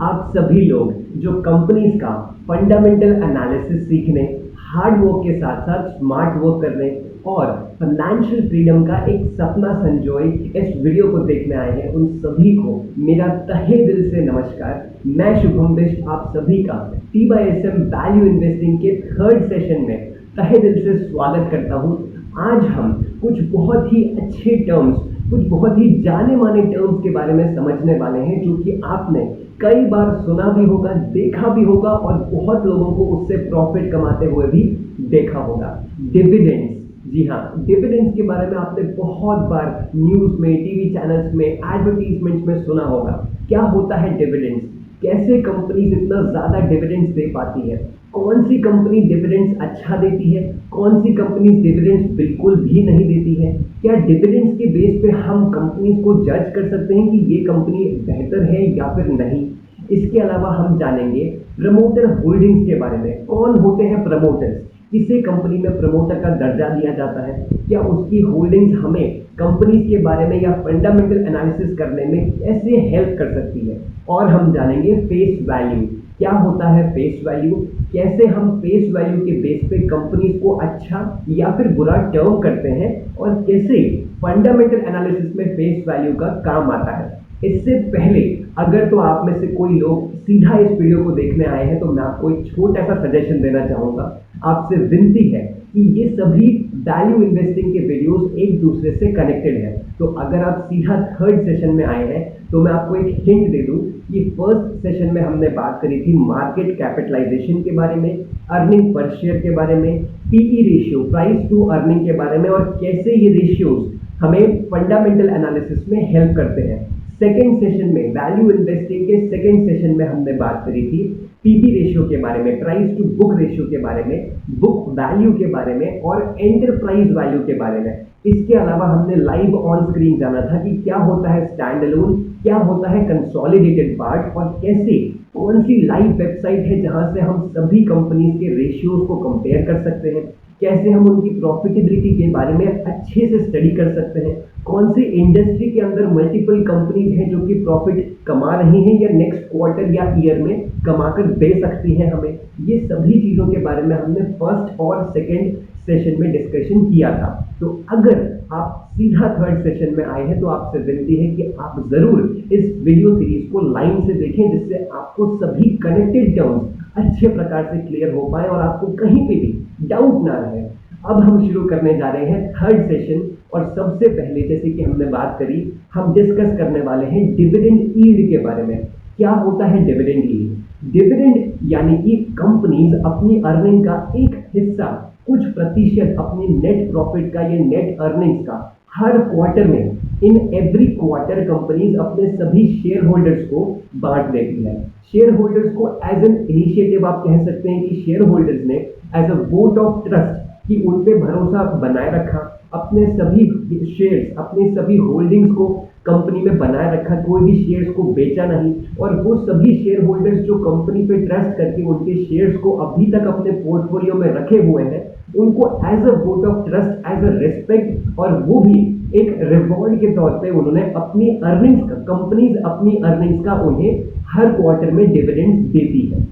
आप सभी लोग जो कंपनीज का फंडामेंटल एनालिसिस सीखने, हार्ड वर्क के साथ साथ स्मार्ट वर्क करने और फाइनेंशियल फ्रीडम का एक सपना संजोए इस वीडियो को देखने आए हैं, उन सभी को मेरा तहे दिल से नमस्कार। मैं शुभम बिष्ट आप सभी का TYSM वैल्यू इन्वेस्टिंग के थर्ड सेशन में तहे दिल से स्वागत करता हूं। आज हम कुछ बहुत ही अच्छे टर्म्स, कुछ बहुत ही जाने माने टर्म्स के बारे में समझने वाले हैं जो कि आपने कई बार सुना भी होगा, देखा भी होगा और बहुत लोगों को उससे प्रॉफिट कमाते हुए भी देखा होगा। डिविडेंड्स, जी हाँ, डिविडेंड्स के बारे में आपने बहुत बार न्यूज़ में, टीवी चैनल्स में, एडवर्टीजमेंट्स में सुना होगा। क्या होता है डिविडेंड्स, कैसे कंपनीज इतना ज़्यादा डिविडेंड्स दे पाती है, कौन सी कंपनी डिविडेंड्स अच्छा देती है, कौन सी कंपनी डिविडेंड्स बिल्कुल भी नहीं देती है, क्या डिविडेंड्स के बेस पे हम कंपनीज को जज कर सकते हैं कि ये कंपनी बेहतर है या फिर नहीं। इसके अलावा हम जानेंगे प्रमोटर होल्डिंग्स के बारे में। कौन होते हैं प्रमोटर्स, किसे कंपनी में प्रमोटर का दर्जा दिया जाता है, क्या उसकी होल्डिंग्स हमें कंपनीज के बारे में या फंडामेंटल एनालिसिस करने में कैसे हेल्प कर सकती है। और हम जानेंगे फेस वैल्यू, क्या होता है फेस वैल्यू, कैसे हम फेस वैल्यू के बेस पे कंपनीज को अच्छा या फिर बुरा टर्म करते हैं और कैसे फंडामेंटल एनालिसिस में फेस वैल्यू का काम आता है। इससे पहले अगर तो आप में से कोई लोग सीधा इस वीडियो को देखने आए हैं तो मैं आपको एक छोटा सा सजेशन देना चाहूँगा। आपसे विनती है कि ये सभी वैल्यू इन्वेस्टिंग के वीडियोस एक दूसरे से कनेक्टेड है। तो अगर आप सीधा थर्ड सेशन में आए हैं तो मैं आपको एक हिंट दे दूं कि फर्स्ट सेशन में हमने बात करी थी मार्केट कैपिटलाइजेशन के बारे में, अर्निंग पर शेयर के बारे में, PE ratio, price to earning के बारे में और कैसे ये रेशियोज हमें फंडामेंटल एनालिसिस में हेल्प करते हैं। सेकेंड सेशन में, वैल्यू इन्वेस्टिंग के सेकेंड सेशन में हमने बात करी थी पीबी रेशियो के बारे में, प्राइस टू बुक रेशियो के बारे में, बुक वैल्यू के बारे में और एंटरप्राइज वैल्यू के बारे में। इसके अलावा हमने लाइव ऑन स्क्रीन जाना था कि क्या होता है स्टैंड अलोन, क्या होता है कंसोलिडेटेड पार्ट और कैसे कौन सी लाइव वेबसाइट है जहां से हम सभी कंपनीज के रेशियोज को कंपेयर कर सकते हैं, कैसे हम उनकी प्रॉफिटेबिलिटी के बारे में अच्छे से स्टडी कर सकते हैं, कौन से इंडस्ट्री के अंदर मल्टीपल कंपनीज हैं जो कि प्रॉफिट कमा रही हैं या नेक्स्ट क्वार्टर या ईयर में कमाकर दे सकती हैं हमें। ये सभी चीज़ों के बारे में हमने फर्स्ट और सेकेंड सेशन में डिस्कशन किया था। तो अगर आप सीधा थर्ड सेशन में आए हैं तो आपसे विनती है कि आप ज़रूर इस वीडियो सीरीज को लाइन से देखें जिससे आपको सभी कनेक्टेड टर्म्स अच्छे प्रकार से क्लियर हो पाए और आपको कहीं पे भी डाउट ना रहे। अब हम शुरू करने जा रहे हैं थर्ड सेशन और सबसे पहले जैसे कि हमने बात करी, हम डिस्कस करने वाले हैं डिविडेंड यील्ड के बारे में। क्या होता है डिविडेंड यील्ड? डिविडेंड यानी कि कंपनीज अपनी अर्निंग का एक हिस्सा, कुछ प्रतिशत अपनी नेट प्रॉफिट का या नेट अर्निंग्स का हर क्वार्टर में, इन एवरी क्वार्टर कंपनीज अपने सभी शेयर होल्डर्स को बांट देती है। शेयर होल्डर्स को एज एन इनिशिएटिव आप कह सकते हैं कि शेयर होल्डर्स ने as a vote of trust कि उन पे भरोसा बनाए रखा, अपने सभी शेयर्स, अपने सभी होल्डिंग्स को कंपनी में बनाए रखा, कोई भी शेयर्स को बेचा नहीं और वो सभी शेयर होल्डर्स जो कंपनी पे ट्रस्ट करके उनके शेयर्स को अभी तक अपने पोर्टफोलियो में रखे हुए हैं, उनको as a vote of trust, as a respect और वो भी एक रिवॉर्ड के तौर पे उन्होंने अपनी अर्निंग्स का, कंपनीज अपनी अर्निंग्स का उन्हें हर क्वार्टर में डिविडेंड्स देती है।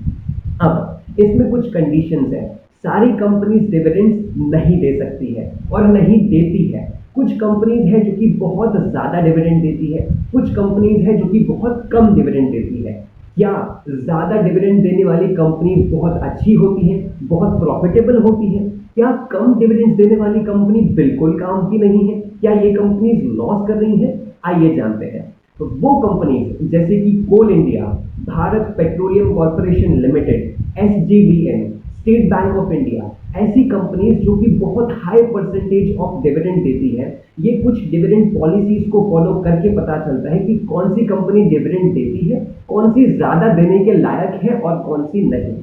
अब इसमें कुछ कंडीशंस हैं। सारी कंपनीज डिविडेंड्स नहीं दे सकती है और नहीं देती है। कुछ कंपनीज है जो कि बहुत ज़्यादा डिविडेंड देती है, कुछ कंपनीज है जो कि बहुत कम डिविडेंड देती है। क्या ज़्यादा डिविडेंड देने वाली कंपनीज बहुत अच्छी होती है, बहुत प्रॉफिटेबल होती है? क्या कम डिविडेंड देने वाली कंपनी बिल्कुल काम की नहीं है? क्या ये कंपनीज लॉस कर रही है? आइए जानते हैं। तो वो कंपनीज जैसे कि Coal India, Bharat Petroleum Corporation Limited, SJVN, State Bank of India, ऐसी कंपनीज जो कि बहुत हाई परसेंटेज ऑफ डिविडेंड देती है। ये कुछ डिविडेंड पॉलिसीज को फॉलो करके पता चलता है कि कौन सी कंपनी डिविडेंड देती है, कौन सी ज़्यादा देने के लायक है और कौन सी नहीं।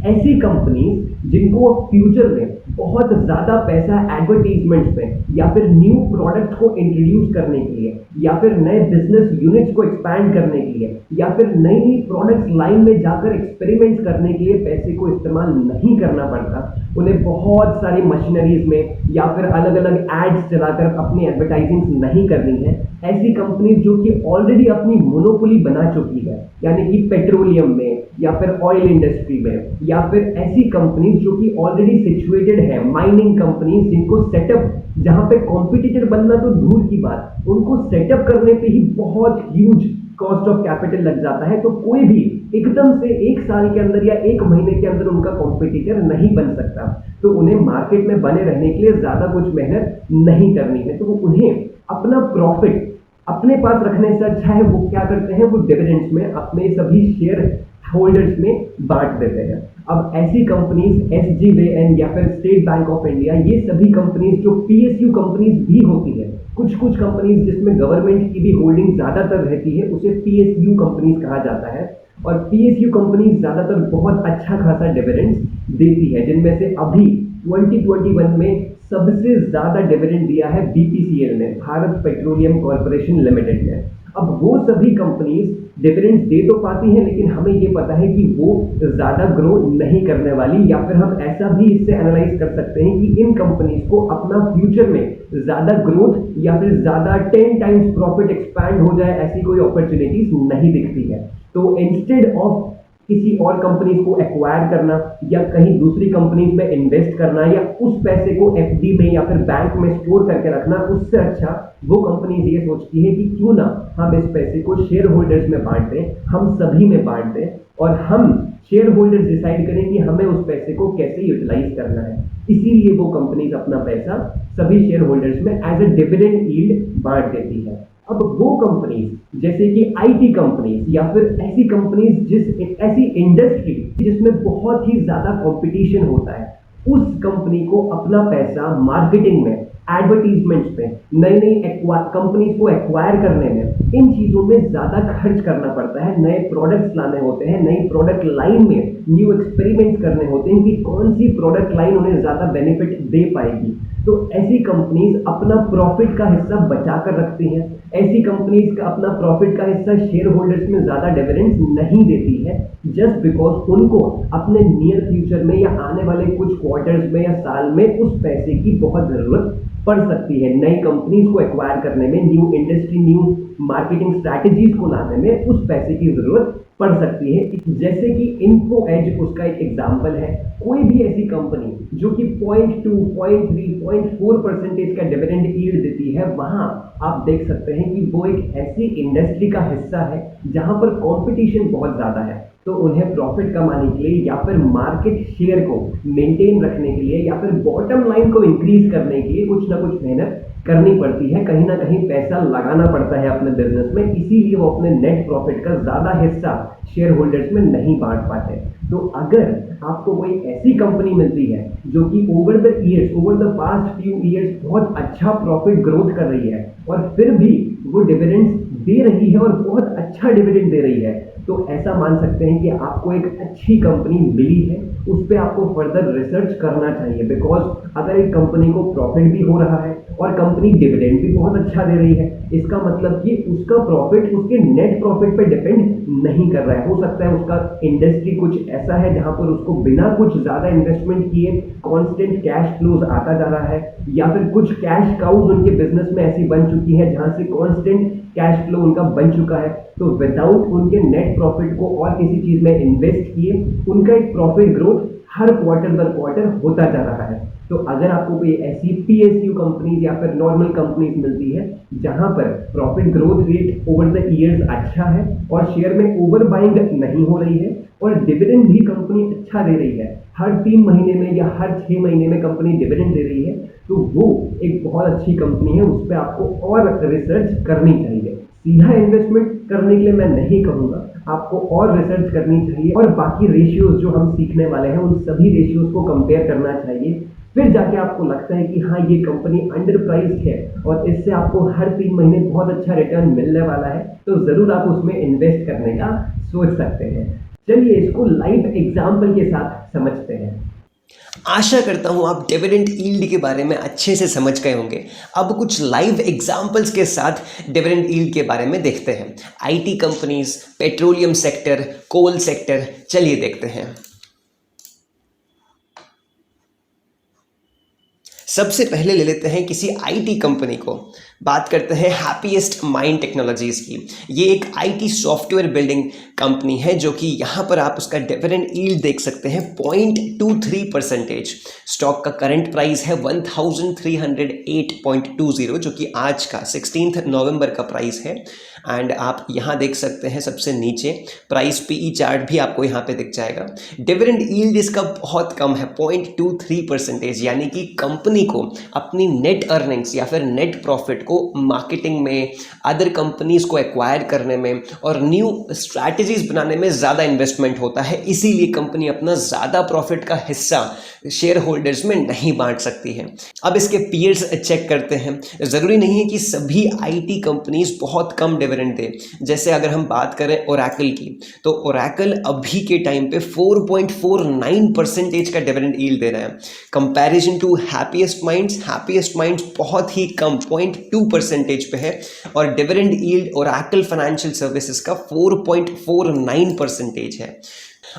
ऐसी कंपनीज जिनको फ्यूचर में बहुत ज़्यादा पैसा एडवर्टीजमेंट्स में या फिर न्यू प्रोडक्ट को इंट्रोड्यूस करने के लिए या फिर नए बिजनेस यूनिट्स को एक्सपैंड करने के लिए या फिर नई नई प्रोडक्ट्स लाइन में जाकर एक्सपेरिमेंट्स करने के लिए पैसे को इस्तेमाल नहीं करना पड़ता। उन्हें बहुत सारी मशीनरीज में या फिर अलग अलग एड्स चलाकर अपनी एडवर्टाइजिंग नहीं करनी है। ऐसी कंपनीज जो कि ऑलरेडी अपनी मोनोपोली बना चुकी है, यानी कि पेट्रोलियम में या फिर ऑयल इंडस्ट्री में, या फिर ऐसी कंपनीज जो कि ऑलरेडी सिचुएटेड है, माइनिंग कंपनीज जिनको सेटअप, जहां पे कॉम्पिटिटर बनना तो दूर की बात, उनको सेटअप करने पे ही बहुत ह्यूज कॉस्ट ऑफ कैपिटल लग जाता है। तो कोई भी एकदम से एक साल के अंदर या एक महीने के अंदर उनका कॉम्पिटिटर नहीं बन सकता। तो उन्हें मार्केट में बने रहने के लिए ज्यादा कुछ मेहनत नहीं करनी है। तो उन्हें अपना प्रॉफिट अपने पास रखने से अच्छा है वो क्या करते हैं, वो डिविडेंड्स में अपने सभी शेयर होल्डर्स में बांट देते हैं। अब ऐसी कंपनीज SGVN या फिर स्टेट बैंक ऑफ इंडिया, ये सभी कंपनीज जो PSU कंपनीज भी होती है, कुछ कुछ कंपनीज जिसमें गवर्नमेंट की भी होल्डिंग ज्यादातर रहती है, उसे PSU कंपनीज कहा जाता है। और PSU कंपनीज ज्यादातर बहुत अच्छा खासा डिविडेंड्स देती है, जिनमें से अभी 2021 में सबसे ज्यादा डिविडेंड दिया है BPCL ने, भारत पेट्रोलियम कॉर्पोरेशन लिमिटेड ने। अब वो सभी कंपनीज डिविडेंड्स दे तो पाती हैं, लेकिन हमें ये पता है कि वो ज्यादा ग्रो नहीं करने वाली, या फिर हम ऐसा भी इससे एनालाइज कर सकते हैं कि इन कंपनीज को अपना फ्यूचर में ज्यादा ग्रोथ या फिर ज्यादा 10 टाइम्स प्रॉफिट एक्सपैंड हो जाए, ऐसी कोई अपॉर्चुनिटीज नहीं दिखती है। तो इंस्टेड ऑफ किसी और कंपनीज को एक्वायर करना या कहीं दूसरी कंपनीज में इन्वेस्ट करना या उस पैसे को FD में या फिर बैंक में स्टोर करके रखना, उससे अच्छा वो कंपनीज ये सोचती है कि क्यों ना हम इस पैसे को शेयर होल्डर्स में बांट दें, हम सभी में बांट दें और हम शेयर होल्डर्स डिसाइड करें कि हमें उस पैसे को कैसे यूटिलाइज करना है। इसीलिए वो कंपनीज अपना पैसा सभी शेयर होल्डर्स में एज ए डिविडेंड यील्ड बांट देती है। अब वो कंपनीज जैसे कि IT कंपनीज या फिर ऐसी कंपनीज ऐसी इंडस्ट्री जिसमें बहुत ही ज्यादा कंपटीशन होता है, उस कंपनी को अपना पैसा मार्केटिंग में, एडवर्टीजमेंट्स में, नई नई कंपनीज को एक्वायर करने में, इन चीजों में ज्यादा खर्च करना पड़ता है। नए प्रोडक्ट्स लाने होते हैं, नई प्रोडक्ट लाइन में न्यू एक्सपेरिमेंट्स करने होते हैं कि कौन सी प्रोडक्ट लाइन उन्हें ज्यादा बेनिफिट दे पाएगी। तो ऐसी कंपनीज अपना प्रॉफिट का हिस्सा बचा कर रखती हैं। ऐसी कंपनीज का अपना प्रॉफिट का हिस्सा शेयर होल्डर्स में ज्यादा डिविडेंड्स नहीं देती है, जस्ट बिकॉज उनको अपने नियर फ्यूचर में या आने वाले कुछ क्वार्टर्स में या साल में उस पैसे की बहुत जरूरत पड़ सकती है। नई कंपनीज को एक्वायर करने में, new industry, new marketing strategies को लाने में उस पैसे की जरूरत पड़ सकती है। जैसे कि इन्फो एज उसका एक एग्जाम्पल है। कोई भी ऐसी कंपनी जो कि 0.2, 0.3, 0.4% का डिविडेंड यील्ड देती है, वहां आप देख सकते हैं कि वो एक ऐसी इंडस्ट्री का हिस्सा है जहां पर कंपटीशन बहुत ज्यादा है। तो उन्हें प्रॉफिट कमाने के लिए या फिर मार्केट शेयर को मेंटेन रखने के लिए या फिर बॉटम लाइन को इंक्रीज करने के लिए कुछ ना कुछ मेहनत करनी पड़ती है, कहीं ना कहीं पैसा लगाना पड़ता है अपने बिजनेस में। इसीलिए वो अपने नेट प्रॉफिट का ज्यादा हिस्सा शेयर होल्डर्स में नहीं बांट पाते। तो अगर आपको कोई ऐसी कंपनी मिलती है जो कि over the past few years बहुत अच्छा प्रॉफिट ग्रोथ कर रही है और फिर भी वो डिविडेंड्स दे रही है और बहुत अच्छा डिविडेंड दे रही है, तो ऐसा मान सकते हैं कि आपको एक अच्छी कंपनी मिली है। उस पर आपको फर्दर रिसर्च करना चाहिए, बिकॉज अगर एक कंपनी को प्रॉफिट भी हो रहा है और कंपनी डिविडेंड भी बहुत अच्छा दे रही है, इसका मतलब कि उसका प्रॉफिट उसके नेट प्रॉफिट पे डिपेंड नहीं कर रहा है। हो सकता है उसका इंडस्ट्री कुछ ऐसा है जहां पर उसको बिना कुछ ज्यादा इन्वेस्टमेंट किए कांस्टेंट कैश फ्लोज आता जा रहा है, या फिर कुछ कैश काउज उनके बिजनेस में ऐसी बन चुकी है जहां से कांस्टेंट कैश फ्लो उनका बन चुका है। तो विदाउट उनके नेट प्रॉफिट को और किसी चीज में इन्वेस्ट किए उनका एक प्रॉफिट ग्रोथ हर क्वार्टर दर क्वार्टर होता जा रहा है। तो अगर आपको कोई ऐसी PSU कंपनीज या फिर नॉर्मल कंपनीज मिलती है जहां पर profit growth rate over the years अच्छा है और शेयर में ओवर बाइंग नहीं हो रही है और डिविडेंड भी कंपनी अच्छा दे रही है, हर 3 महीने में या हर 6 महीने में कंपनी डिविडेंड दे रही है, तो वो एक बहुत अच्छी कंपनी है। उस पर आपको और रिसर्च करनी चाहिए। सीधा इन्वेस्टमेंट करने के लिए मैं नहीं कहूँगा, आपको और रिसर्च करनी चाहिए और बाकी रेशियोज जो हम सीखने वाले हैं उन सभी रेशियोज को कंपेयर करना चाहिए। फिर जाके आपको लगता है कि हाँ ये कंपनी अंडर प्राइस्ड है और इससे आपको हर 3 महीने बहुत अच्छा रिटर्न मिलने वाला है, तो जरूर आप उसमें इन्वेस्ट करने का सोच सकते हैं। चलिए इसको लाइव एग्जाम्पल के साथ समझते हैं। आशा करता हूँ आप डिविडेंड यील्ड के बारे में अच्छे से समझ गए होंगे। अब कुछ लाइव एग्जांपल्स के साथ डिविडेंड यील्ड के बारे में देखते हैं। IT companies, petroleum sector, coal sector, चलिए देखते हैं। सबसे पहले ले लेते हैं किसी आईटी कंपनी को। बात करते हैं हैप्पीएस्ट माइंड टेक्नोलॉजीज की। ये एक आईटी सॉफ्टवेयर बिल्डिंग कंपनी है जो कि यहाँ पर आप उसका डिविडेंड यील्ड देख सकते हैं 0.23%। स्टॉक का करंट प्राइस है 1308.20 जो कि आज का 16 नवंबर का प्राइस है। एंड आप यहाँ देख सकते हैं सबसे नीचे प्राइस पीई चार्ट भी आपको यहाँ पे दिख जाएगा। डिविडेंड यील्ड इसका बहुत कम है 0.23%, यानी कि कंपनी को अपनी नेट अर्निंग्स या फिर नेट प्रॉफिट को मार्केटिंग में, अदर कंपनीज को एक्वायर करने में और न्यू स्ट्रैटेजीज बनाने में ज़्यादा इन्वेस्टमेंट होता है। इसीलिए कंपनी अपना ज़्यादा प्रॉफिट का हिस्सा शेयर होल्डर्स में नहीं बांट सकती है। अब इसके पीयर्स चेक करते हैं। ज़रूरी नहीं है कि सभी आईटी कंपनीज बहुत कम डिविडेंड दे। जैसे अगर हम बात करें ओरेकल की, तो ओरेकल अभी के टाइम पे 4.49% का डिविडेंड यील्ड दे रहा है। कंपैरिजन टू हैप्पीएस्ट माइंड्स बहुत ही कम 0.2% पे है और dividend yield Oracle financial services का 4.49% है।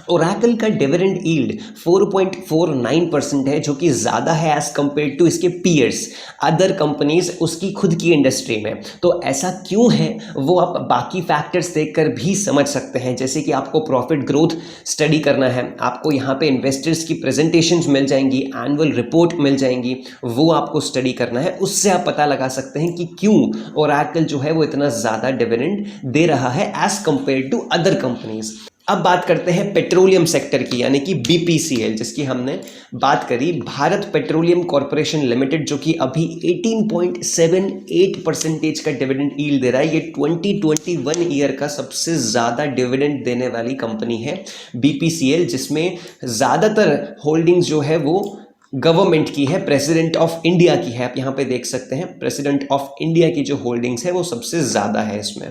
ओरेकल का डिविडेंड यील्ड 4.49% है जो कि ज़्यादा है एज कंपेयर टू इसके पीयर्स, अदर कंपनीज उसकी खुद की इंडस्ट्री में। तो ऐसा क्यों है वो आप बाकी फैक्टर्स देखकर भी समझ सकते हैं। जैसे कि आपको प्रॉफिट ग्रोथ स्टडी करना है, आपको यहाँ पे इन्वेस्टर्स की प्रेजेंटेशंस मिल जाएंगी, एनुअल रिपोर्ट मिल जाएंगी, वो आपको स्टडी करना है। उससे आप पता लगा सकते हैं कि क्यों ओरेकल जो है वो इतना ज़्यादा डिविडेंड दे रहा है as compare to other companies. अब बात करते हैं पेट्रोलियम सेक्टर की, यानी कि बीपीसीएल, जिसकी हमने बात करी, भारत पेट्रोलियम कॉर्पोरेशन लिमिटेड, जो कि अभी 18.78% का डिविडेंड यील्ड दे रहा है। ये 2021 ईयर का सबसे ज़्यादा डिविडेंड देने वाली कंपनी है बीपीसीएल, जिसमें ज़्यादातर होल्डिंग्स जो है वो गवर्नमेंट की है, प्रेसिडेंट ऑफ इंडिया की है। आप यहाँ पे देख सकते हैं प्रेसिडेंट ऑफ इंडिया की जो होल्डिंग्स है वो सबसे ज़्यादा है इसमें।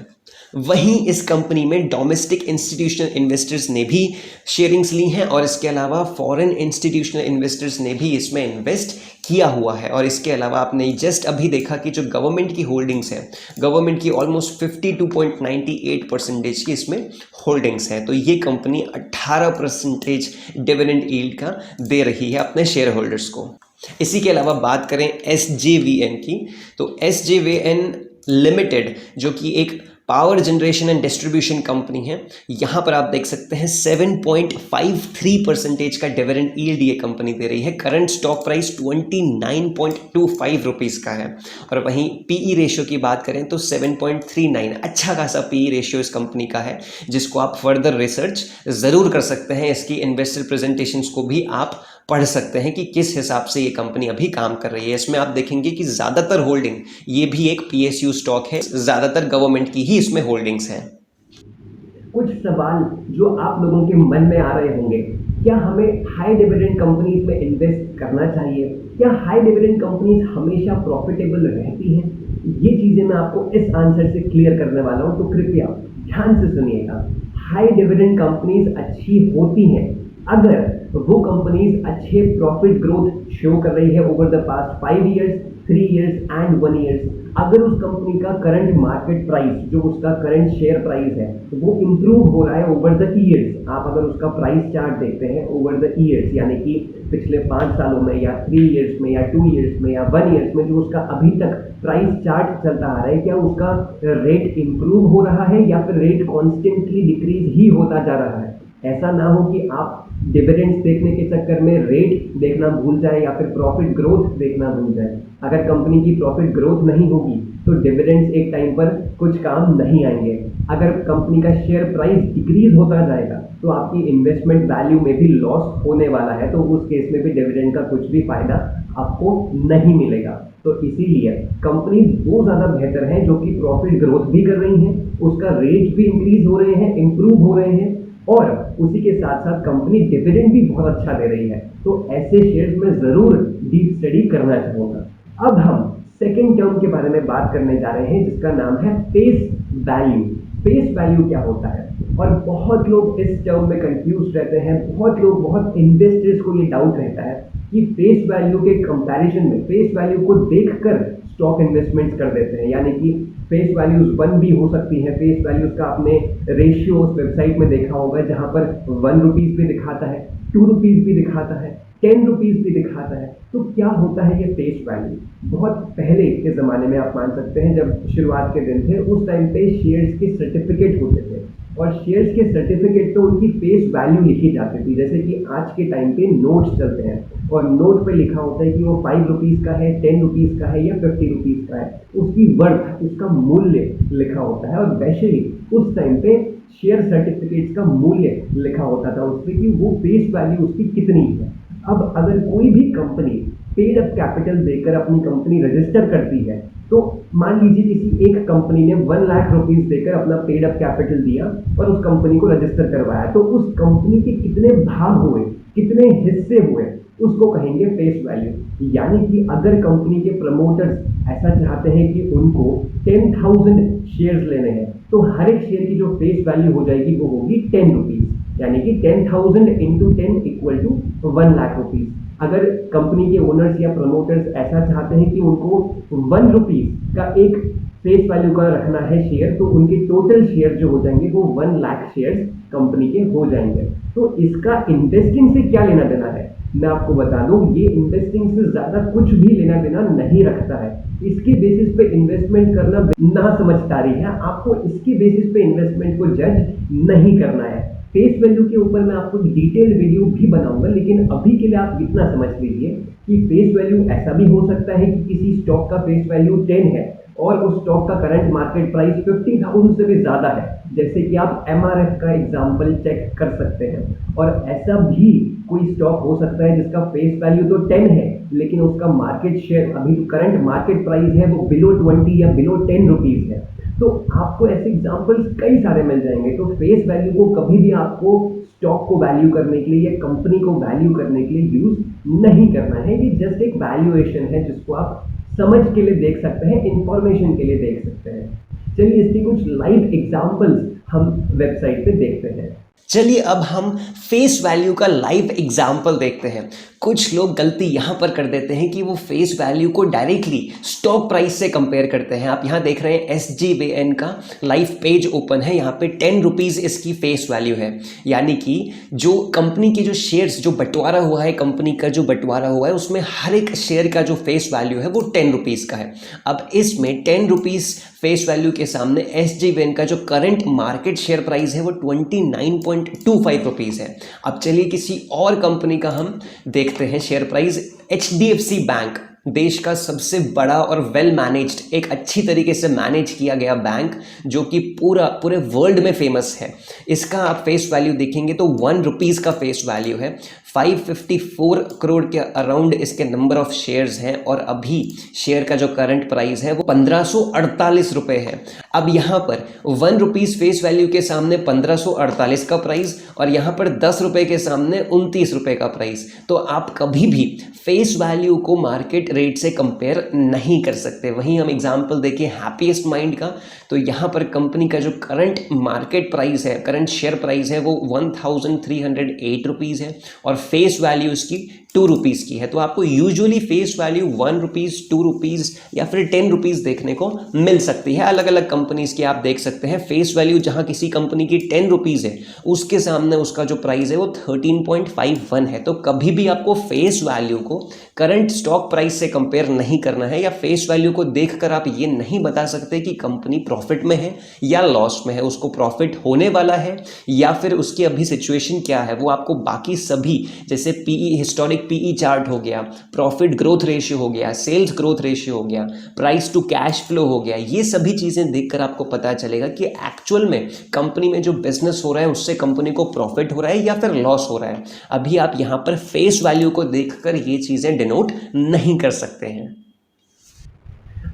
वहीं इस कंपनी में डोमेस्टिक इंस्टीट्यूशनल इन्वेस्टर्स ने भी शेयरिंग्स ली हैं और इसके अलावा फॉरेन इंस्टीट्यूशनल इन्वेस्टर्स ने भी इसमें इन्वेस्ट किया हुआ है। और इसके अलावा आपने जस्ट अभी देखा कि जो गवर्नमेंट की होल्डिंग्स है, गवर्नमेंट की ऑलमोस्ट 52.98% की इसमें होल्डिंग्स है। तो ये कंपनी 18% डिविडेंड यील्ड का दे रही है अपने शेयर होल्डर्स को। इसी के अलावा बात करें SJVN की, तो SJVN लिमिटेड जो कि एक power generation and distribution company है, यहाँ पर आप देख सकते हैं 7.53% का डिविडेंड यील्ड ये कंपनी दे रही है। करंट स्टॉक प्राइस 29.25 रुपीज़ का है। और वहीं पीई रेशियो की बात करें तो 7.39, अच्छा खासा पीई रेशियो इस कंपनी का है, जिसको आप फर्दर रिसर्च ज़रूर कर सकते हैं। इसकी इन्वेस्टर प्रेजेंटेशंस को भी आप पढ़ सकते हैं कि किस हिसाब से ये कंपनी अभी काम कर रही है। इसमें आप देखेंगे कि ज़्यादातर होल्डिंग, ये भी एक PSU स्टॉक है, ज़्यादातर गवर्नमेंट की ही इसमें होल्डिंग्स हैं। कुछ सवाल जो आप लोगों के मन में आ रहे होंगे, क्या हमें हाई डिविडेंड कंपनीज में इन्वेस्ट करना चाहिए? क्या हाई डिविडेंड कंपनीज हमेशा प्रॉफिटेबल रहती हैं? ये चीज़ें मैं आपको इस आंसर से क्लियर करने वाला हूँ, तो कृपया ध्यान से सुनिएगा। हाई डिविडेंड कंपनीज अच्छी होती हैं अगर वो कंपनीज अच्छे प्रॉफिट ग्रोथ शो कर रही है over the past 5 years, 3 years and 1 years. अगर उस कंपनी का करंट मार्केट प्राइस, जो उसका करंट शेयर प्राइस है, वो इम्प्रूव हो रहा है ओवर द ईयर्स। आप अगर उसका प्राइस चार्ट देखते हैं ओवर द ईयर्स, यानी कि पिछले 5 सालों में या 3 ईयर्स में या 2 ईयर्स में या 1 ईयर्स में जो उसका अभी तक प्राइस चार्ट चलता आ रहा है, क्या उसका रेट इम्प्रूव हो रहा है या फिर रेट कॉन्स्टेंटली डिक्रीज ही होता जा रहा है? ऐसा ना हो कि आप डिविडेंड्स देखने के चक्कर में रेट देखना भूल जाए या फिर प्रॉफिट ग्रोथ देखना भूल जाए। अगर कंपनी की प्रॉफिट ग्रोथ नहीं होगी तो डिविडेंड्स एक टाइम पर कुछ काम नहीं आएंगे। अगर कंपनी का शेयर प्राइस डिक्रीज होता जाएगा तो आपकी इन्वेस्टमेंट वैल्यू में भी लॉस होने वाला है, तो उस केस में भी डिविडेंड का कुछ भी फायदा आपको नहीं मिलेगा। तो इसीलिए कंपनीज वो ज़्यादा बेहतर हैं जो कि प्रॉफिट ग्रोथ भी कर रही हैं, उसका रेट भी इंक्रीज हो रहे हैं, इम्प्रूव हो रहे हैं, और उसी के साथ साथ कंपनी डिविडेंड भी बहुत अच्छा दे रही है। तो ऐसे शेयर्स में ज़रूर डीप स्टडी करना चाहूँगा। अब हम सेकेंड टर्म के बारे में बात करने जा रहे हैं, जिसका नाम है फेस वैल्यू। फेस वैल्यू क्या होता है। और बहुत लोग इस टर्म में कंफ्यूज रहते हैं, बहुत इन्वेस्टर्स को ये डाउट रहता है कि फेस वैल्यू के कंपैरिजन में फेस वैल्यू को देखकर स्टॉक इन्वेस्टमेंट्स कर देते हैं। यानी कि फेस वैल्यूज 1 भी हो सकती है। फेस वैल्यूज का आपने रेशियो उस वेबसाइट में देखा होगा जहां पर 1 रुपीज भी दिखाता है, 2 रुपीज भी दिखाता है, 10 रुपीज भी दिखाता है। तो क्या होता है ये फेस वैल्यू? बहुत पहले के ज़माने में आप मान सकते हैं, जब शुरुआत के दिन थे, उस टाइम पे शेयर्स के सर्टिफिकेट होते थे और शेयर्स के सर्टिफिकेट तो उनकी फेस वैल्यू लिखी जाती थी। जैसे कि आज के टाइम पे नोट्स चलते हैं और नोट पे लिखा होता है कि वो 5 रुपीज़ का है, 10 रुपीज़ का है या 50 रुपीज़ का है। उसकी वर्थ, उसका मूल्य लिखा होता है। और वैसे ही उस टाइम पे शेयर सर्टिफिकेट्स का मूल्य लिखा होता था उसपे कि वो फेस वैल्यू उसकी कितनी है। अब अगर कोई भी कंपनी पेड अप कैपिटल देकर अपनी कंपनी रजिस्टर करती है, तो मान लीजिए किसी एक कंपनी ने 1 लाख रुपीस देकर अपना पेड अप कैपिटल दिया और उस कंपनी को रजिस्टर करवाया, तो उस कंपनी के कितने भाग हुए, कितने हिस्से हुए, उसको कहेंगे फेस वैल्यू। यानी कि अगर कंपनी के प्रमोटर्स ऐसा चाहते हैं कि उनको 10,000 शेयर्स लेने हैं, तो हर एक शेयर की जो फेस वैल्यू हो जाएगी वो होगी 10 रुपीज। यानी कि 10,000 into 10 equal to 1 lakh rupees. अगर कंपनी के ओनर्स या प्रमोटर्स ऐसा चाहते हैं कि उनको 1 रुपीज का एक फेस वैल्यू का रखना है शेयर, तो उनके टोटल शेयर जो हो जाएंगे वो 1 लाख शेयर्स कंपनी के हो जाएंगे। तो इसका इन्वेस्टिंग से क्या लेना देना है, मैं आपको बता दूं, ये इन्वेस्टिंग से ज्यादा कुछ भी लेना देना नहीं रखता है। इसके बेसिस पे इन्वेस्टमेंट करना ना समझदारी है। आपको इसके बेसिस पे इन्वेस्टमेंट को जज नहीं करना है। फेस वैल्यू के ऊपर मैं आपको डिटेल्ड वीडियो भी बनाऊंगा, लेकिन अभी के लिए आप इतना समझ लीजिए कि फेस वैल्यू ऐसा भी हो सकता है कि किसी स्टॉक का फेस वैल्यू 10 है और उस स्टॉक का करंट मार्केट प्राइस 50,000 से भी ज्यादा है। जैसे कि आप MRF का एग्जांपल चेक कर सकते हैं। और ऐसा भी कोई स्टॉक हो सकता है जिसका फेस वैल्यू तो 10 है, लेकिन उसका मार्केट शेयर, अभी करंट मार्केट प्राइस है वो बिलो 20 या बिलो 10 रुपीज है। तो आपको ऐसे एग्जांपल्स कई सारे मिल जाएंगे। तो फेस वैल्यू को कभी भी आपको स्टॉक को वैल्यू करने के लिए या कंपनी को वैल्यू करने के लिए यूज नहीं करना है। ये जस्ट एक वैल्यूएशन है जिसको आप समझ के लिए देख सकते हैं, इंफॉर्मेशन के लिए देख सकते हैं। चलिए इसकी कुछ लाइव एग्जांपल्स हम वेबसाइट पे देखते हैं। चलिए अब हम फेस वैल्यू का लाइव एग्जाम्पल देखते हैं। कुछ लोग गलती यहाँ पर कर देते हैं कि वो फेस वैल्यू को डायरेक्टली स्टॉक प्राइस से कंपेयर करते हैं। आप यहाँ देख रहे हैं SGBN का लाइव पेज ओपन है, यहाँ पे 10 रुपीज़ इसकी फेस वैल्यू है। यानी कि जो कंपनी के जो शेयर्स, जो बंटवारा हुआ है, कंपनी का जो बंटवारा हुआ है, उसमें हर एक शेयर का जो फेस वैल्यू है वो 10 रुपीज़ का है। अब इसमें 10 रुपीज़ फेस वैल्यू के सामने SGBN का जो करंट मार्केट शेयर प्राइस है वो 29.25 रुपीज़ है। अब चलिए किसी और कंपनी का हम देखते हैं शेयर प्राइस। HDFC बैंक, देश का सबसे बड़ा और वेल मैनेज्ड, एक अच्छी तरीके से मैनेज किया गया बैंक, जो कि पूरे वर्ल्ड में फेमस है। इसका आप फेस वैल्यू देखेंगे तो 1 रुपीज़ का फेस वैल्यू है। 554 करोड़ के अराउंड इसके नंबर ऑफ शेयर्स हैं और अभी शेयर का जो करंट प्राइस है वो 1548 रुपये है। अब यहाँ पर 1 रुपीज़ फेस वैल्यू के सामने 1548 का प्राइस और यहाँ पर 10 रुपये के सामने 29 रुपये का प्राइस। तो आप कभी भी फेस वैल्यू को मार्केट रेट से कंपेयर नहीं कर सकते। वहीं हम एग्जांपल देखें हैप्पीएस्ट माइंड का, तो यहाँ पर कंपनी का जो करंट मार्केट प्राइस है, करंट शेयर प्राइस है वो 1308 रुपीज़ है और फेस वैल्यू इसकी 2 रुपीज़ की है। तो आपको usually face value 1 rupees, 2 rupees या फिर 10 रुपीज़ देखने को मिल सकती है। अलग अलग कंपनीज की आप देख सकते हैं फेस वैल्यू, जहां किसी कंपनी की 10 रुपीज़ है उसके सामने उसका जो प्राइस है वो 13.51 है। तो कभी भी आपको फेस वैल्यू को करंट स्टॉक प्राइस से कंपेयर नहीं करना है, या फेस वैल्यू को देखकर आप ये नहीं बता सकते कि कंपनी प्रॉफिट में है या लॉस में है, उसको प्रॉफिट होने वाला है या फिर उसकी अभी सिचुएशन क्या है। वो आपको बाकी सभी, जैसे पीई, हिस्टोरिक पीई चार्ट हो गया, प्रॉफिट ग्रोथ रेशियो हो गया, सेल्स ग्रोथ रेशियो हो गया, प्राइस टू कैश फ्लो हो गया, ये सभी चीज़ें देखकर आपको पता चलेगा कि एक्चुअल में कंपनी में जो बिजनेस हो रहा है उससे कंपनी को प्रॉफिट हो रहा है या फिर लॉस हो रहा है। अभी आप यहाँ पर फेस वैल्यू को देखकर ये चीज़ें डिनोट नहीं कर सकते हैं।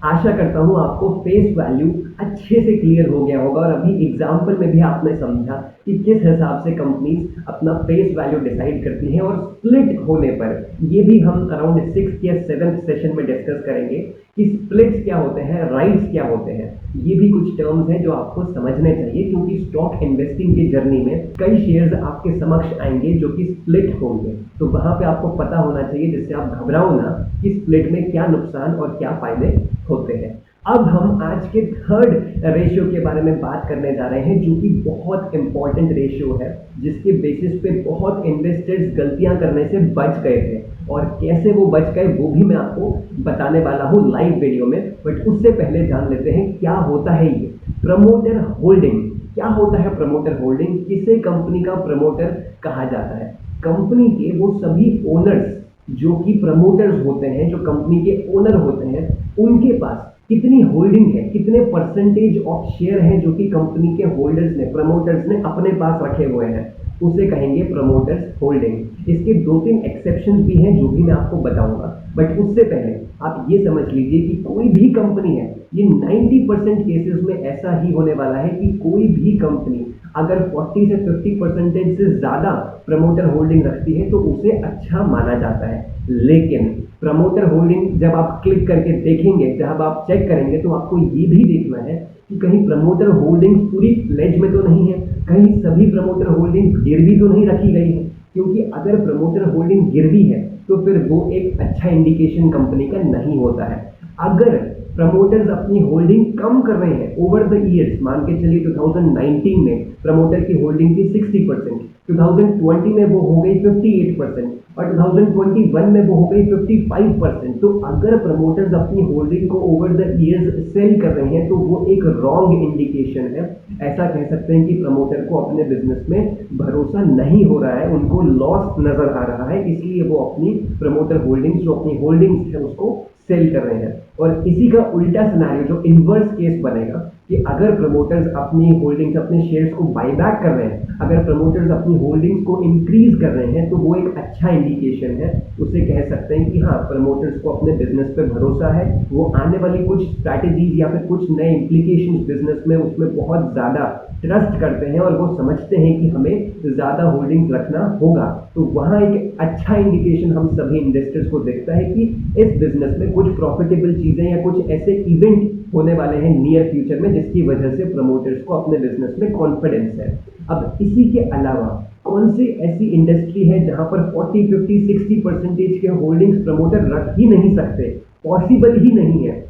आशा करता हूँ आपको फेस वैल्यू अच्छे से क्लियर हो गया होगा और अभी एग्जाम्पल में भी आपने समझा कि किस हिसाब से कंपनीज अपना फेस वैल्यू डिसाइड करती हैं। और स्प्लिट होने पर ये भी हम अराउंड 6th या 7th सेशन में डिस्कस करेंगे कि स्प्लिट्स क्या होते हैं, राइट्स क्या होते हैं। ये भी कुछ टर्म्स हैं जो आपको समझने चाहिए, क्योंकि स्टॉक इन्वेस्टिंग की जर्नी में कई शेयर्स आपके समक्ष आएंगे जो कि स्प्लिट होंगे, तो वहां पे आपको पता होना चाहिए, जिससे आप घबराओ ना कि स्प्लिट में क्या नुकसान और क्या फायदे होते हैं। अब हम आज के थर्ड रेशियो के बारे में बात करने जा रहे हैं, जो कि बहुत इंपॉर्टेंट रेशियो है, जिसके बेसिस पे बहुत इन्वेस्टर्स गलतियां करने से बच गए थे, और कैसे वो बच गए वो भी मैं आपको बताने वाला हूँ लाइव वीडियो में। बट उससे पहले जान लेते हैं क्या होता है ये प्रमोटर होल्डिंग। क्या होता है प्रमोटर होल्डिंग, किसे कंपनी का प्रमोटर कहा जाता है। कंपनी के वो सभी ओनर्स जो कि प्रमोटर्स होते हैं, जो कंपनी के ओनर होते हैं, उनके पास कितनी होल्डिंग है, कितने परसेंटेज ऑफ शेयर हैं जो कि कंपनी के होल्डर्स ने, प्रमोटर्स ने अपने पास रखे हुए हैं, उसे कहेंगे प्रमोटर्स होल्डिंग। इसके 2-3 एक्सेप्शंस भी हैं जो भी मैं आपको बताऊंगा। बट उससे पहले आप ये समझ लीजिए कि कोई भी कंपनी है, ये 90% केसेस में ऐसा ही होने वाला है कि कोई भी कंपनी अगर 40 से 50% से ज्यादा प्रमोटर होल्डिंग रखती है तो उसे अच्छा माना जाता है। लेकिन प्रमोटर होल्डिंग जब आप क्लिक करके देखेंगे, जब आप चेक करेंगे, तो आपको ये भी देखना है कि कहीं प्रमोटर होल्डिंग्स पूरी प्लेज में तो नहीं है, कहीं सभी प्रमोटर होल्डिंग्स गिरवी तो नहीं रखी गई है। क्योंकि अगर प्रमोटर होल्डिंग गिरवी है तो फिर वो एक अच्छा इंडिकेशन कंपनी का नहीं होता है। अगर प्रमोटर्स अपनी होल्डिंग कम कर रहे हैं ओवर द ईयर्स, मान के चलिए 2019 में प्रमोटर की होल्डिंग थी 60%, 2020 में वो हो गई 58% और 2021 में वो हो गई 55%। तो अगर प्रमोटर्स अपनी होल्डिंग को ओवर द ईयर्स सेल कर रहे हैं तो वो एक रॉन्ग इंडिकेशन है। ऐसा कह सकते हैं कि प्रमोटर को अपने बिजनेस में भरोसा नहीं हो रहा है, उनको लॉस नजर आ रहा है, इसलिए वो अपनी प्रमोटर होल्डिंग्स, जो अपनी होल्डिंग्स है, उसको सेल कर रहे हैं। और इसी का उल्टा सिनेरियो, जो इन्वर्स केस बनेगा, कि अगर प्रमोटर्स अपनी होल्डिंग्स, अपने शेयर्स को बायबैक कर रहे हैं, अगर प्रमोटर्स अपनी होल्डिंग्स को इंक्रीज कर रहे हैं, तो वो एक अच्छा इंडिकेशन है। उसे कह सकते हैं कि हाँ, प्रमोटर्स को अपने बिजनेस पे भरोसा है, वो आने वाली कुछ स्ट्रैटेजीज या फिर कुछ नए इंप्लीकेशंस बिजनेस में, उसमें बहुत ज्यादा ट्रस्ट करते हैं और वो समझते हैं कि हमें ज्यादा होल्डिंग्स रखना होगा। तो वहाँ एक अच्छा इंडिकेशन हम सभी इन्वेस्टर्स को देखता है कि इस बिजनेस में कुछ प्रॉफिटेबल चीजें या कुछ ऐसे इवेंट होने वाले हैं नियर फ्यूचर में, जिसकी वजह से प्रमोटर्स को अपने बिजनेस में कॉन्फिडेंस है। अब इसी के अलावा कौन सी ऐसी इंडस्ट्री है जहां पर 40, 50, 60% के होल्डिंग्स प्रमोटर रख ही नहीं सकते, पॉसिबल ही नहीं है।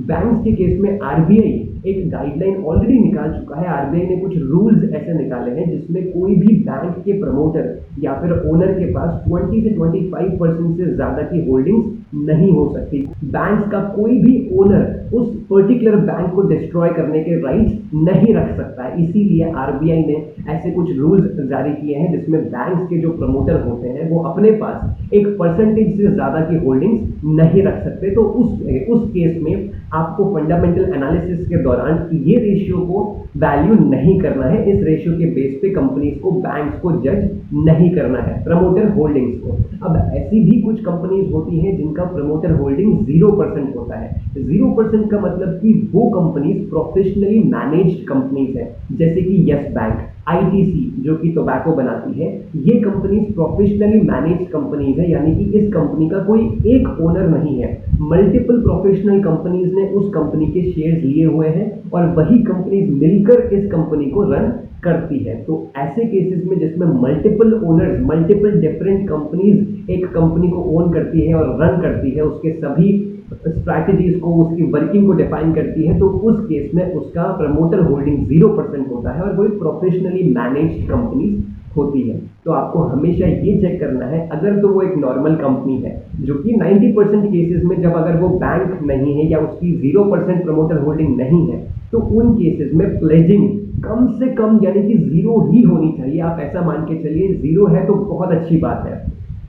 बैंक्स के केस में आरबीआई एक गाइडलाइन ऑलरेडी निकाल चुका है। आरबीआई ने कुछ रूल्स ऐसे निकाले हैं जिसमें कोई भी बैंक के प्रमोटर या फिर ओनर के पास 20 से 25% से ज्यादा की होल्डिंग्स नहीं हो सकती। बैंक का कोई भी ओनर उस पर्टिकुलर बैंक को डिस्ट्रॉय करने के राइट्स नहीं रख सकता है। इसीलिए आरबीआई ने ऐसे कुछ रूल्स जारी किए हैं जिसमें बैंक्स के जो प्रमोटर होते हैं वो अपने पास एक परसेंटेज से ज्यादा की होल्डिंग्स नहीं रख सकते। तो उस केस में आपको फंडामेंटल एनालिसिस के दौरान ये रेशियो को वैल्यू नहीं करना है। इस रेशियो के बेस पे कंपनीज को, बैंक्स को जज नहीं करना है, प्रमोटर होल्डिंग्स को। अब ऐसी भी कुछ कंपनीज होती हैं जिनका प्रमोटर होल्डिंग 0% होता है। 0% का मतलब कि वो कंपनीज प्रोफेशनली मैनेज्ड कंपनीज है, जैसे कि यस बैंक, आईटीसी जो कि टोबैको बनाती है। ये कंपनीज प्रोफेशनली मैनेज्ड कंपनीज है, यानी कि इस कंपनी का कोई एक ओनर नहीं है, मल्टीपल प्रोफेशनल कंपनीज ने उस कंपनी के शेयर्स लिए हुए हैं और वही कंपनीज मिलकर इस कंपनी को रन करती है। तो ऐसे केसेस में जिसमें multiple owners, multiple different companies एक कंपनी को ओन करती है और रन करती है, उसके सभी स्ट्रैटेजीज को, उसकी वर्किंग को डिफाइन करती है, तो उस केस में उसका प्रमोटर होल्डिंग 0% होता है और वो प्रोफेशनली मैनेज्ड कंपनीज होती है। तो आपको हमेशा ये चेक करना है, अगर तो वो एक नॉर्मल कंपनी है जो कि 90% केसेस में, जब अगर वो बैंक नहीं है या उसकी 0% प्रमोटर होल्डिंग नहीं है, तो उन केसेस में प्लेजिंग कम से कम यानी कि 0 ही होनी चाहिए। आप ऐसा मान के चलिए 0 है तो बहुत अच्छी बात है।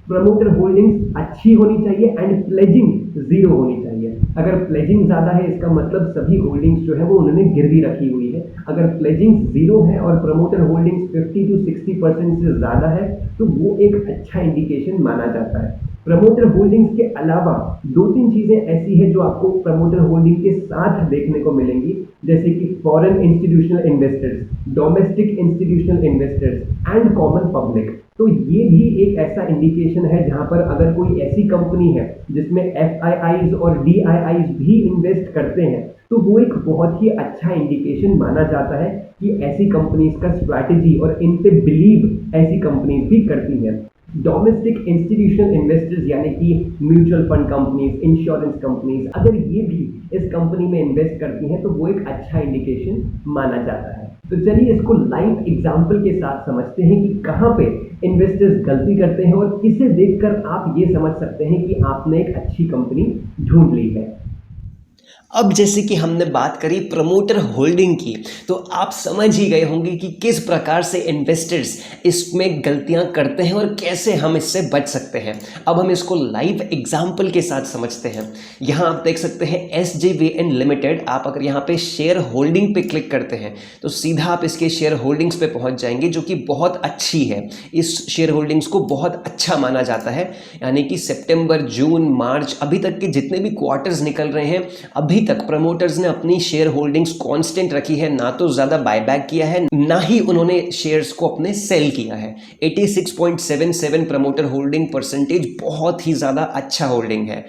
प्रमोटर होल्डिंग्स अच्छी होनी चाहिए एंड प्लेजिंग 0 होनी चाहिए। अगर प्लेजिंग ज्यादा है इसका मतलब सभी होल्डिंग्स जो है वो उन्होंने गिरवी रखी हुई है। अगर प्लेजिंग 0 है और प्रमोटर होल्डिंग्स 50 to 60% से ज्यादा है तो वो एक अच्छा इंडिकेशन माना जाता है। प्रमोटर होल्डिंग्स के अलावा 2-3 चीजें ऐसी है जो आपको प्रमोटर होल्डिंग के साथ देखने को मिलेंगी। जैसे कि foreign institutional investors, domestic institutional investors and common public. तो ये भी एक ऐसा इंडिकेशन है जहां पर अगर कोई ऐसी कंपनी है जिसमें एफआईआईज और डीआईआईज भी इन्वेस्ट करते हैं तो वो एक बहुत ही अच्छा इंडिकेशन माना जाता है कि ऐसी कंपनीज का स्ट्रैटेजी और इन पे बिलीव ऐसी कंपनीज भी करती हैं। डोमेस्टिक इंस्टीट्यूशनल इन्वेस्टर्स यानी कि mutual fund companies, insurance companies, अगर ये भी इस कंपनी में इन्वेस्ट करती हैं तो वो एक अच्छा इंडिकेशन माना जाता है। तो चलिए इसको लाइव एग्जांपल के साथ समझते हैं कि कहाँ पे इन्वेस्टर्स गलती करते हैं और किसे देखकर आप ये समझ सकते हैं कि आपने एक अच्छी कंपनी ढूंढ ली है। अब जैसे कि हमने बात करी प्रमोटर होल्डिंग की, तो आप समझ ही गए होंगे कि किस प्रकार से इन्वेस्टर्स इसमें गलतियां करते हैं और कैसे हम इससे बच सकते हैं। अब हम इसको लाइव एग्जाम्पल के साथ समझते हैं। यहाँ आप देख सकते हैं SJVN लिमिटेड। आप अगर यहाँ पे शेयर होल्डिंग पे क्लिक करते हैं तो सीधा आप इसके शेयर होल्डिंग्स पे पहुँच जाएंगे, जो कि बहुत अच्छी है। इस शेयर होल्डिंग्स को बहुत अच्छा माना जाता है, यानी कि सितंबर, जून, मार्च अभी तक के जितने भी क्वार्टर्स निकल रहे हैं अभी तक प्रमोटर्स ने अपनी शेयर होल्डिंग्स कांस्टेंट रखी है, ना तो ज्यादा बायबैक किया है ना ही उन्होंने शेयर्स को अपने सेल किया है। 86.77 प्रमोटर होल्डिंग परसेंटेज बहुत ही ज्यादा अच्छा होल्डिंग है।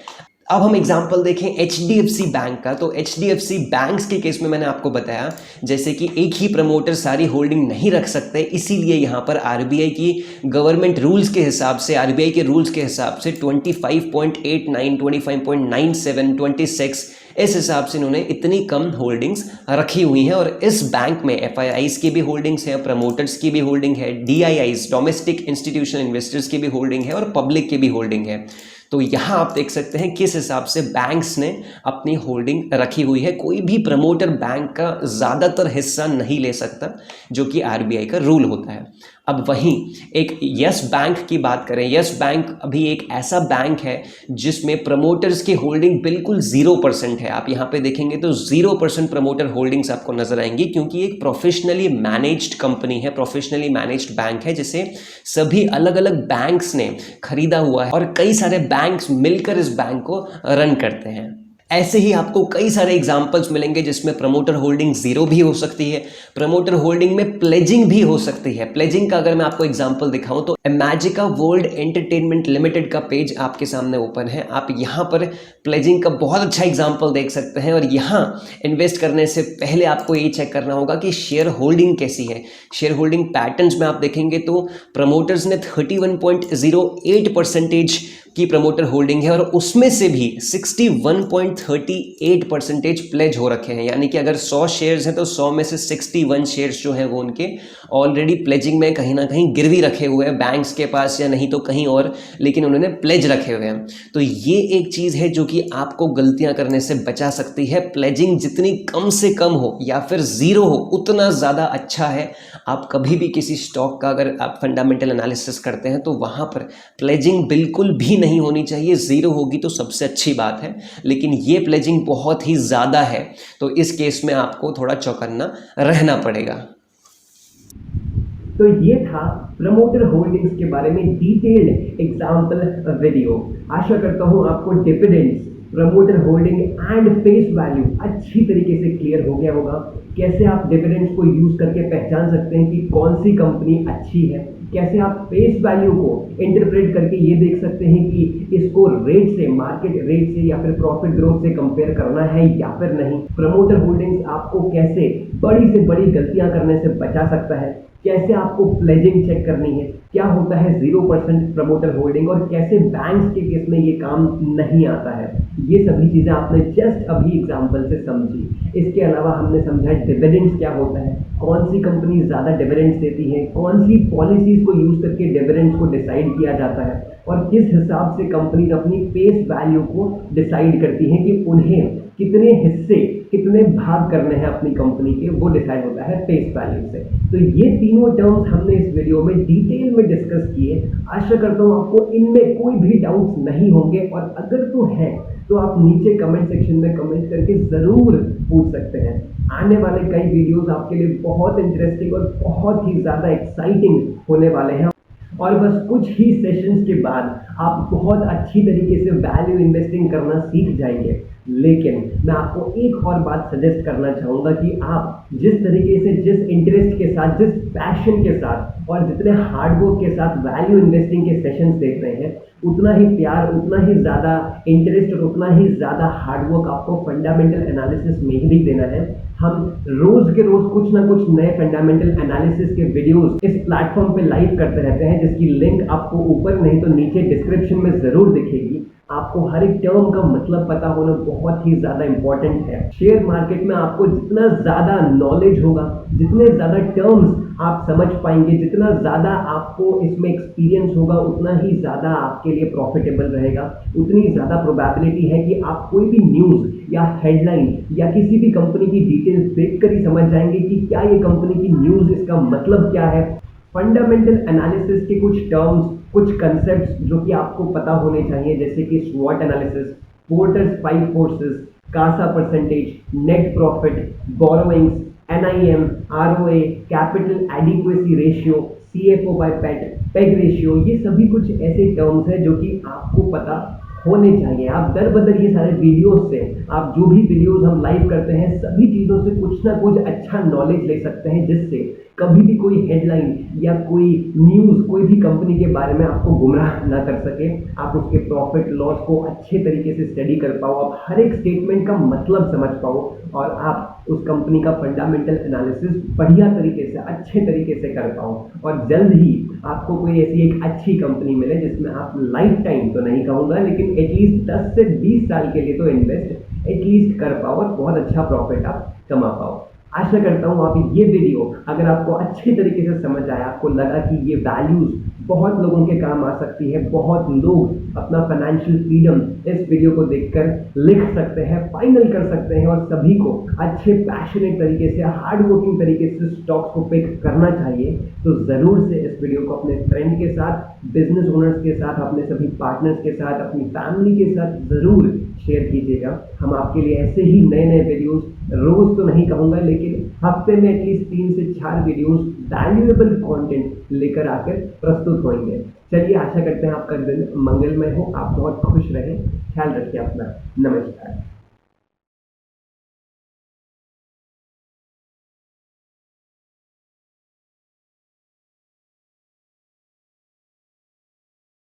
अब हम एग्जाम्पल देखें HDFC बैंक का। तो HDFC बैंक्स के केस में मैंने आपको बताया जैसे कि एक ही प्रमोटर सारी होल्डिंग नहीं रख सकते, इसीलिए यहाँ पर RBI की गवर्नमेंट रूल्स के हिसाब से, RBI के रूल्स के हिसाब से 25.89, 25.97, 26 इस हिसाब से इन्होंने इतनी कम होल्डिंग्स रखी हुई हैं। और इस बैंक में FIIs की भी होल्डिंग्स है, प्रमोटर्स की भी होल्डिंग है, DIIs डोमेस्टिक इंस्टीट्यूशनल इन्वेस्टर्स की भी होल्डिंग है और पब्लिक की भी होल्डिंग है। तो यहाँ आप देख सकते हैं किस हिसाब से बैंक्स ने अपनी होल्डिंग रखी हुई है। कोई भी प्रमोटर बैंक का ज़्यादातर हिस्सा नहीं ले सकता, जो कि RBI का रूल होता है। अब वहीं एक यस बैंक की बात करें। यस बैंक अभी एक ऐसा बैंक है जिसमें प्रमोटर्स की होल्डिंग बिल्कुल 0% है। आप यहाँ पे देखेंगे तो 0% प्रमोटर होल्डिंग्स आपको नजर आएंगी, क्योंकि एक प्रोफेशनली मैनेज्ड कंपनी है, प्रोफेशनली मैनेज्ड बैंक है, जिसे सभी अलग अलग बैंक्स ने खरीदा हुआ है और कई सारे बैंक्स मिलकर इस बैंक को रन करते हैं। ऐसे ही आपको कई सारे एग्जाम्पल्स मिलेंगे जिसमें प्रमोटर होल्डिंग 0 भी हो सकती है, प्रमोटर होल्डिंग में प्लेजिंग भी हो सकती है। प्लेजिंग का अगर मैं आपको एग्जाम्पल दिखाऊं तो मैजिका वर्ल्ड एंटरटेनमेंट लिमिटेड का पेज आपके सामने ओपन है। आप यहाँ पर प्लेजिंग का बहुत अच्छा एग्जाम्पल देख सकते हैं। और यहाँ इन्वेस्ट करने से पहले आपको ये चेक करना होगा कि शेयर होल्डिंग कैसी है। शेयर होल्डिंग पैटर्न्स में आप देखेंगे तो प्रमोटर्स ने 31.08% की प्रमोटर होल्डिंग है और उसमें से भी 61.38% प्लेज हो रखे हैं। यानी कि अगर 100 शेयर्स हैं तो 100 में से 61 शेयर्स जो हैं वो उनके ऑलरेडी प्लेजिंग में कहीं ना कहीं गिरवी रखे हुए हैं, बैंक्स के पास या नहीं तो कहीं और, लेकिन उन्होंने प्लेज रखे हुए हैं। तो ये एक चीज़ है जो कि आपको गलतियां करने से बचा सकती है। प्लेजिंग जितनी कम से कम हो या फिर 0 हो उतना ज़्यादा अच्छा है। आप कभी भी किसी स्टॉक का अगर आप फंडामेंटल एनालिसिस करते हैं तो वहाँ पर प्लेजिंग बिल्कुल भी नहीं होनी चाहिए। 0 होगी तो सबसे अच्छी बात है, लेकिन ये प्लेजिंग बहुत ही ज़्यादा है तो इस केस में आपको थोड़ा चौकन्ना रहना पड़ेगा। तो ये था प्रमोटर होल्डिंग्स के बारे में डिटेल्ड एग्जाम्पल वीडियो। आशा करता हूँ आपको dividends, promoter holding and face value अच्छी तरीके से क्लियर हो गया होगा। कैसे आप डिविडेंड्स को यूज करके पहचान सकते हैं कि कौन सी कंपनी अच्छी है, कैसे आप फेस वैल्यू को इंटरप्रेट करके ये देख सकते हैं कि इसको रेट से, मार्केट रेट से या फिर प्रॉफिट ग्रोथ से कंपेयर करना है या फिर नहीं। प्रमोटर होल्डिंग्स आपको कैसे बड़ी से बड़ी गलतियां करने से बचा सकता है, कैसे आपको प्लेजिंग चेक करनी है, क्या होता है 0% प्रमोटर होल्डिंग और कैसे बैंक्स के केस में ये काम नहीं आता है। ये सभी चीज़ें आपने जस्ट अभी एग्जांपल से समझी। इसके अलावा हमने समझा डिविडेंड्स क्या होता है, कौन सी कंपनी ज़्यादा डिविडेंड्स देती है, कौन सी पॉलिसीज़ को यूज़ करके डिविडेंड्स को डिसाइड किया जाता है और किस हिसाब से कंपनी अपनी फेस वैल्यू को डिसाइड करती है कि उन्हें कितने हिस्से, कितने भाग करने हैं अपनी कंपनी के, वो डिसाइड होता है फेस वैल्यू से। तो ये तीनों टर्म्स हमने इस वीडियो में डिटेल में डिस्कस किए। आशा करता हूँ आपको इनमें कोई भी डाउट्स नहीं होंगे और अगर तो है तो आप नीचे कमेंट सेक्शन में कमेंट करके ज़रूर पूछ सकते हैं। आने वाले कई वीडियोस आपके लिए बहुत इंटरेस्टिंग और बहुत ही ज़्यादा एक्साइटिंग होने वाले हैं और बस कुछ ही सेशंस के बाद आप बहुत अच्छी तरीके से वैल्यू इन्वेस्टिंग करना सीख जाएंगे। लेकिन मैं आपको एक और बात सजेस्ट करना चाहूँगा कि आप जिस तरीके से, जिस इंटरेस्ट के साथ, जिस पैशन के साथ और जितने हार्डवर्क के साथ वैल्यू इन्वेस्टिंग के सेशंस देख रहे हैं, उतना ही प्यार, उतना ही ज़्यादा इंटरेस्ट और उतना ही ज़्यादा हार्डवर्क आपको फंडामेंटल एनालिसिस में ही देना है। हम रोज़ के रोज़ कुछ ना कुछ नए फंडामेंटल एनालिसिस के वीडियोस इस प्लेटफॉर्म पे लाइव करते रहते हैं, जिसकी लिंक आपको ऊपर नहीं तो नीचे डिस्क्रिप्शन में ज़रूर दिखेगी। आपको हर एक टर्म का मतलब पता होना बहुत ही ज़्यादा इंपॉर्टेंट है। शेयर मार्केट में आपको जितना ज़्यादा नॉलेज होगा, जितने ज़्यादा टर्म्स आप समझ पाएंगे, जितना ज़्यादा आपको इसमें एक्सपीरियंस होगा, उतना ही ज़्यादा आपके लिए प्रॉफिटेबल रहेगा। उतनी ज़्यादा प्रोबेबिलिटी है कि आप कोई भी न्यूज़ या हेडलाइन या किसी भी कंपनी की डिटेल्स देखकर ही समझ जाएंगे कि क्या ये कंपनी की न्यूज़, इसका मतलब क्या है। फंडामेंटल एनालिसिस के कुछ टर्म्स, कुछ कंसेप्ट्स जो कि आपको पता होने चाहिए, जैसे कि स्वॉट analysis, Porter's 5 forces, CASA percentage, net profit, borrowings, NIM, ROA, capital adequacy ratio, CFO by PEG ratio, ये सभी कुछ ऐसे टर्म्स हैं जो कि आपको पता होने चाहिए। आप दर बदर ये सारे वीडियोस से, आप जो भी वीडियोस हम लाइव करते हैं, सभी चीज़ों से कुछ ना कुछ अच्छा नॉलेज ले सकते हैं, जिससे कभी भी कोई हेडलाइन या कोई न्यूज़, कोई भी कंपनी के बारे में आपको गुमराह ना कर सके। आप उसके प्रॉफिट लॉस को अच्छे तरीके से स्टडी कर पाओ, आप हर एक स्टेटमेंट का मतलब समझ पाओ और आप उस कंपनी का फंडामेंटल एनालिसिस बढ़िया तरीके से, अच्छे तरीके से कर पाओ और जल्द ही आपको कोई ऐसी एक अच्छी कंपनी मिले जिसमें आप लाइफ टाइम तो नहीं कहूँगा, लेकिन एटलीस्ट 10 से 20 साल के लिए तो इन्वेस्ट एटलीस्ट कर पाओ और बहुत अच्छा प्रॉफिट आप कमा पाओ। आशा करता हूँ आप ये वीडियो अगर आपको अच्छे तरीके से समझ आया, आपको लगा कि ये वैल्यूज़ बहुत लोगों के काम आ सकती है, बहुत लोग अपना फाइनेंशियल फ्रीडम इस वीडियो को देखकर लिख सकते हैं, फाइनल कर सकते हैं और सभी को अच्छे पैशनेट तरीके से, हार्ड वर्किंग तरीके से स्टॉक्स को पिक करना चाहिए, तो ज़रूर से इस वीडियो को अपने फ्रेंड के साथ, बिजनेस ओनर्स के साथ, अपने सभी पार्टनर्स के साथ, अपनी फैमिली के साथ ज़रूर शेयर कीजिएगा। हम आपके लिए ऐसे ही नए नए वीडियोस, रोज़ तो नहीं कहूँगा लेकिन हफ्ते में एटलीस्ट 3 से 4 वीडियोस वैल्यूएबल कंटेंट लेकर आकर प्रस्तुत होंगे। चलिए, आशा करते हैं आपका दिन मंगलमय हो, आप बहुत खुश रहें, ख्याल रखिए अपना। नमस्कार।